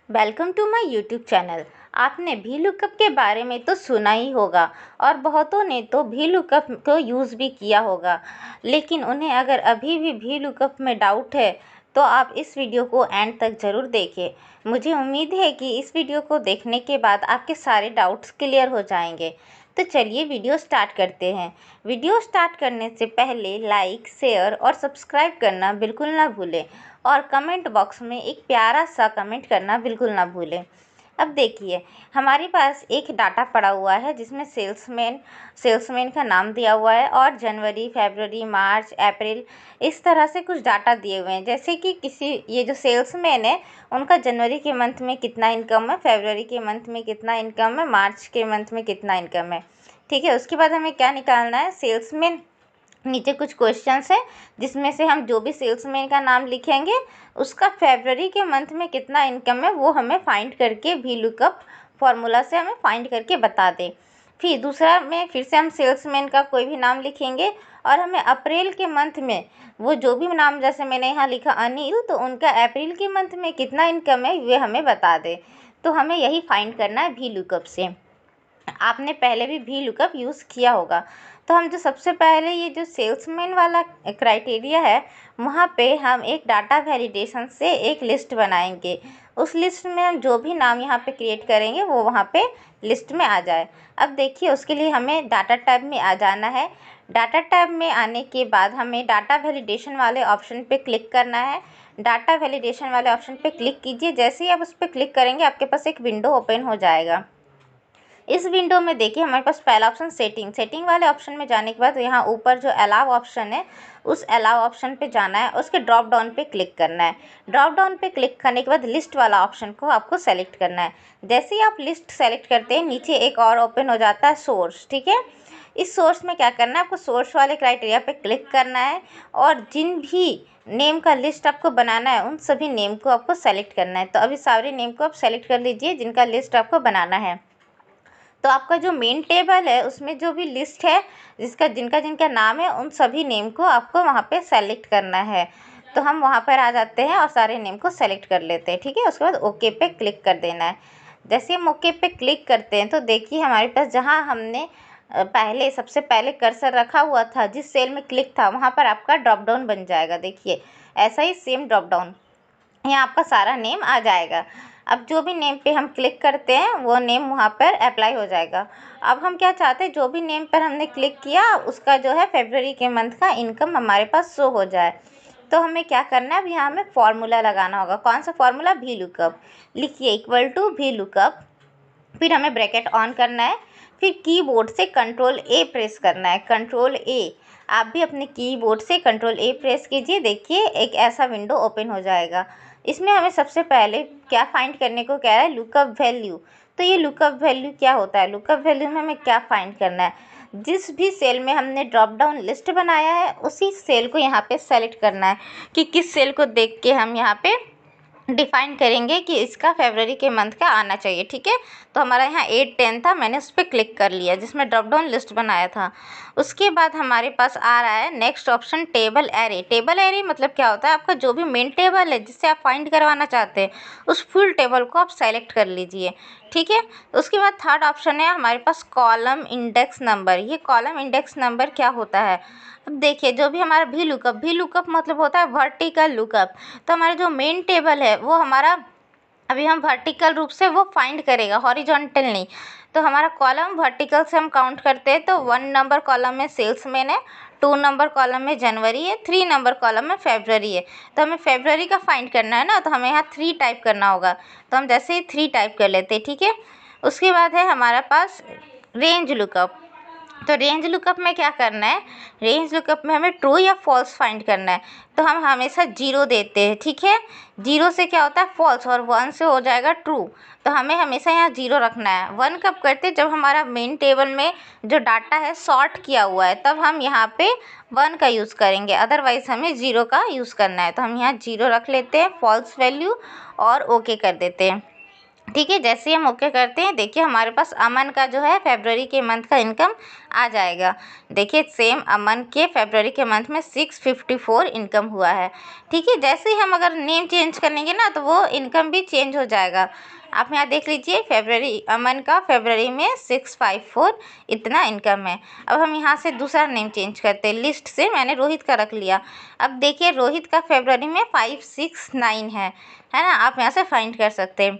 Welcome to my YouTube channel. आपने भी lookup के बारे में तो सुना ही होगा और बहुतों ने तो भी लुकअप को यूज़ भी किया होगा, लेकिन उन्हें अगर अभी भी लुकअप में डाउट है तो आप इस वीडियो को एंड तक ज़रूर देखें। मुझे उम्मीद है कि इस वीडियो को देखने के बाद आपके सारे डाउट्स क्लियर हो जाएंगे। तो चलिए वीडियो स्टार्ट करते हैं। वीडियो स्टार्ट करने से पहले लाइक, शेयर और सब्सक्राइब करना बिल्कुल ना भूलें और कमेंट बॉक्स में एक प्यारा सा कमेंट करना बिल्कुल ना भूलें। अब देखिए, हमारे पास एक डाटा पड़ा हुआ है जिसमें सेल्समैन का नाम दिया हुआ है और जनवरी, फरवरी, मार्च, अप्रैल इस तरह से कुछ डाटा दिए हुए हैं। जैसे कि ये जो सेल्समैन है उनका जनवरी के मंथ में कितना इनकम है, फरवरी के मंथ में कितना इनकम है, मार्च के मंथ में कितना इनकम है। ठीक है, उसके बाद हमें क्या निकालना है, सेल्समैन। नीचे कुछ क्वेश्चंस है जिसमें से हम जो भी सेल्समैन का नाम लिखेंगे उसका फरवरी के मंथ में कितना इनकम है वो हमें फाइंड करके भी लुकअप फार्मूला से हमें फाइंड करके बता दे। फिर दूसरा में फिर से हम सेल्समैन का कोई भी नाम लिखेंगे और हमें अप्रैल के मंथ में वो जो भी नाम, जैसे मैंने यहाँ लिखा अनिल, तो उनका अप्रैल के मंथ में कितना इनकम है वे हमें बता दे। तो हमें यही फाइंड करना है भी लुकअप से। आपने पहले भी लुकअप यूज़ किया होगा। तो हम जो सबसे पहले ये जो सेल्समैन वाला क्राइटेरिया है वहाँ पे हम एक डाटा वैलिडेशन से एक लिस्ट बनाएंगे। उस लिस्ट में हम जो भी नाम यहाँ पे क्रिएट करेंगे वो वहाँ पे लिस्ट में आ जाए। अब देखिए, उसके लिए हमें डाटा टैब में आ जाना है। डाटा टैब में आने के बाद हमें डाटा वैलिडेशन वाले ऑप्शन पे क्लिक करना है। डाटा वैलिडेशन वाले ऑप्शन पे क्लिक कीजिए। जैसे ही आप उस पर क्लिक करेंगे आपके पास एक विंडो ओपन हो जाएगा। इस विंडो में देखिए हमारे पास पहला ऑप्शन सेटिंग वाले ऑप्शन में जाने के बाद यहाँ ऊपर जो अलाउ ऑप्शन है उस अलाउ ऑप्शन पे जाना है। उसके ड्रॉप डाउन पे क्लिक करना है। ड्रॉप डाउन पे क्लिक करने के बाद लिस्ट वाला ऑप्शन को आपको सेलेक्ट करना है। जैसे ही आप लिस्ट सेलेक्ट करते हैं नीचे एक और ओपन हो जाता है सोर्स। ठीक है, इस सोर्स में क्या करना है, आपको सोर्स वाले क्राइटेरिया पे क्लिक करना है और जिन भी नेम का लिस्ट आपको बनाना है उन सभी नेम को आपको सेलेक्ट करना है। तो अभी सारे नेम को आप सेलेक्ट कर लीजिए जिनका लिस्ट आपको बनाना है। तो आपका जो मेन टेबल है उसमें जो भी लिस्ट है जिनका जिनका नाम है उन सभी नेम को आपको वहाँ पे सेलेक्ट करना है। तो हम वहाँ पर आ जाते हैं और सारे नेम को सेलेक्ट कर लेते हैं। ठीक है, उसके बाद ओके पे क्लिक कर देना है। जैसे हम ओके पे क्लिक करते हैं तो देखिए हमारे पास जहाँ हमने पहले सबसे पहले कर्सर रखा हुआ था, जिस सेल में क्लिक था वहाँ पर आपका ड्रॉप डाउन बन जाएगा। देखिए ऐसा ही सेम ड्रॉप डाउन यहाँ आपका सारा नेम आ जाएगा। अब जो भी नेम पे हम क्लिक करते हैं वो नेम वहाँ पर अप्लाई हो जाएगा। अब हम क्या चाहते हैं, जो भी नेम पर हमने क्लिक किया उसका जो है फरवरी के मंथ का इनकम हमारे पास शो हो जाए। तो हमें क्या करना है, अब यहाँ हमें फॉर्मूला लगाना होगा। कौन सा फॉर्मूला, भी लुकअप। लिखिए इक्वल टू भी लुकअप, फिर हमें ब्रैकेट ऑन करना है, फिर कीबोर्ड से कंट्रोल ए प्रेस करना है। कंट्रोल ए, आप भी अपने कीबोर्ड से कंट्रोल ए प्रेस कीजिए। देखिए एक ऐसा विंडो ओपन हो जाएगा। इसमें हमें सबसे पहले क्या फाइंड करने को कह रहा है, लुकअप वैल्यू। तो ये लुकअप वैल्यू क्या होता है, लुकअप वैल्यू में हमें क्या फाइंड करना है, जिस भी सेल में हमने ड्रॉप डाउन लिस्ट बनाया है उसी सेल को यहाँ पे सेलेक्ट करना है कि किस सेल को देख के हम यहाँ पे डिफाइन करेंगे कि इसका फरवरी के मंथ का आना चाहिए। ठीक है, तो हमारा यहाँ 8-10 था, मैंने उस पर क्लिक कर लिया जिसमें ड्रॉप डाउन लिस्ट बनाया था। उसके बाद हमारे पास आ रहा है next option, table array. Table array मतलब क्या होता है, आपका जो भी मेन टेबल है जिससे आप फाइंड करवाना चाहते हैं उस फुल टेबल को आप सेलेक्ट कर लीजिए। ठीक है, उसके बाद थर्ड ऑप्शन है हमारे पास कॉलम इंडेक्स नंबर। ये कॉलम इंडेक्स नंबर क्या होता है, अब देखिए जो भी हमारा भी लुकअप मतलब होता है वर्टिकल लुकअप। तो हमारा जो मेन टेबल है वो हमारा अभी हम वर्टिकल रूप से वो फाइंड करेगा, हॉरिजॉन्टल नहीं। तो हमारा कॉलम वर्टिकल से हम काउंट करते हैं तो 1 नंबर कॉलम में सेल्समैन है, 2 नंबर कॉलम में जनवरी है, 3 नंबर कॉलम में फरवरी है। तो हमें फरवरी का फाइंड करना है ना, तो हमें यहाँ 3 टाइप करना होगा। तो हम जैसे ही 3 टाइप कर लेते हैं। ठीक है, उसके बाद है हमारे पास रेंज लुकअप। तो रेंज लुकअप में क्या करना है, रेंज लुकअप में हमें ट्रू या फॉल्स फाइंड करना है। तो हम हमेशा 0 देते हैं। ठीक है, 0 से क्या होता है फॉल्स और 1 से हो जाएगा ट्रू। तो हमें हमेशा यहाँ 0 रखना है। 1 कब करते हैं, जब हमारा मेन टेबल में जो डाटा है सॉर्ट किया हुआ है तब हम यहाँ पे 1 का यूज़ करेंगे, अदरवाइज़ हमें 0 का यूज़ करना है। तो हम यहाँ 0 रख लेते हैं, फॉल्स वैल्यू, और ओके कर देते हैं। ठीक है। जैसे हम ओके करते हैं, देखिए हमारे पास अमन का जो है फरवरी के मंथ का इनकम आ जाएगा। देखिए सेम अमन के फरवरी के मंथ में 654 इनकम हुआ है। ठीक है। जैसे ही हम अगर नेम चेंज करेंगे ना तो वो इनकम भी चेंज हो जाएगा। आप यहाँ देख लीजिए फरवरी अमन का फरवरी में 654 इतना इनकम है। अब हम यहाँ से दूसरा नेम चेंज करते हैं। लिस्ट से मैंने रोहित का रख लिया। अब देखिए रोहित का फरवरी में 569 है ना। आप यहाँ से फाइंड कर सकते हैं।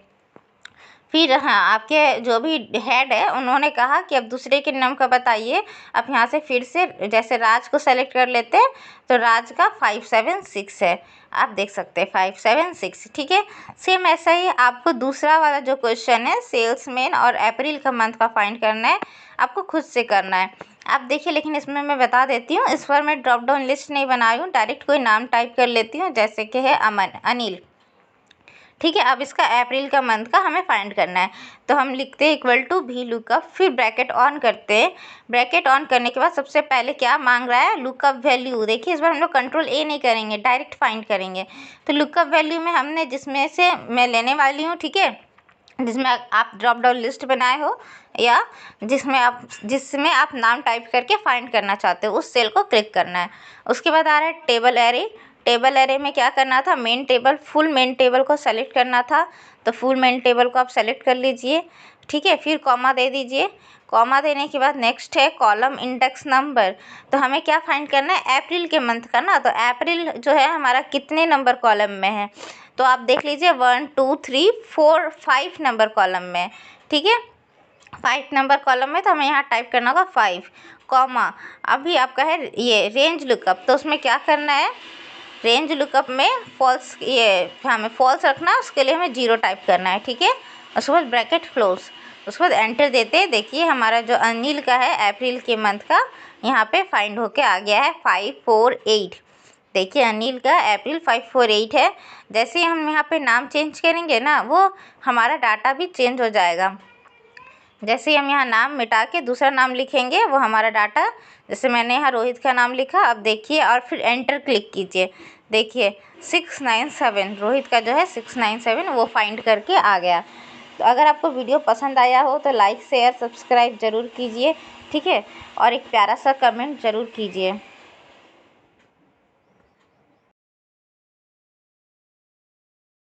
फिर हाँ, आपके जो भी हेड है उन्होंने कहा कि अब दूसरे के नाम का बताइए। अब यहाँ से फिर से जैसे राज को सेलेक्ट कर लेते हैं तो राज का 576 है। आप देख सकते हैं 576। ठीक है। सेम ऐसा ही आपको दूसरा वाला जो क्वेश्चन है सेल्समैन और अप्रैल का मंथ का फाइंड करना है, आपको खुद से करना है। आप देखिए, लेकिन इसमें मैं बता देती हूँ, इस पर मैं ड्रॉप डाउन लिस्ट नहीं बनाई हूँ, डायरेक्ट कोई नाम टाइप कर लेती हूँ, जैसे कि है अनिल। ठीक है। अब इसका अप्रैल का मंथ का हमें फाइंड करना है, तो हम लिखते हैं इक्वल टू भी लुकअप, फिर ब्रैकेट ऑन करते हैं। ब्रैकेट ऑन करने के बाद सबसे पहले क्या मांग रहा है, लुकअप वैल्यू। देखिए इस बार हम लोग कंट्रोल ए नहीं करेंगे, डायरेक्ट फाइंड करेंगे। तो लुकअप वैल्यू में हमने जिसमें से मैं लेने वाली हूँ, ठीक है, जिसमें आप ड्रॉप डाउन लिस्ट बनाए हो या जिसमें आप नाम टाइप करके फाइंड करना चाहते हो, उस सेल को क्लिक करना है। उसके बाद आ रहा है टेबल एरे। टेबल एरे में क्या करना था, main table, full main table को सेलेक्ट करना था। तो फुल मेन टेबल को आप सेलेक्ट कर लीजिए। ठीक है। फिर कॉमा दे दीजिए। कॉमा देने के बाद नेक्स्ट है कॉलम इंडेक्स नंबर। तो हमें क्या फाइंड करना है, अप्रैल के मंथ का ना। तो अप्रैल जो है हमारा कितने नंबर कॉलम में है, तो आप देख लीजिए 1 2 3 4 5 नंबर कॉलम में। ठीक है। 5 नंबर कॉलम में, तो हमें यहाँ टाइप करना होगा 5 कॉमा। अभी आपका है ये रेंज लुकअप, तो उसमें क्या करना है, रेंज लुकअप में फॉल्स, ये हमें फॉल्स रखना है, उसके लिए हमें 0 टाइप करना है। ठीक है। उसके बाद ब्रैकेट क्लोज, उसके बाद एंटर देते हैं। देखिए हमारा जो अनिल का है अप्रैल के मंथ का यहाँ पे फाइंड होके आ गया है 548। देखिए अनिल का अप्रैल 548 है। जैसे ही हम यहाँ पे नाम चेंज करेंगे ना, वो हमारा डाटा भी चेंज हो जाएगा। जैसे ही हम यहाँ नाम मिटा के दूसरा नाम लिखेंगे, वो हमारा डाटा, जैसे मैंने यहाँ रोहित का नाम लिखा, अब देखिए और फिर एंटर क्लिक कीजिए। देखिए 697 रोहित का जो है 697 वो फाइंड करके आ गया। तो अगर आपको वीडियो पसंद आया हो तो लाइक शेयर सब्सक्राइब ज़रूर कीजिए। ठीक है। और एक प्यारा सा कमेंट ज़रूर कीजिए।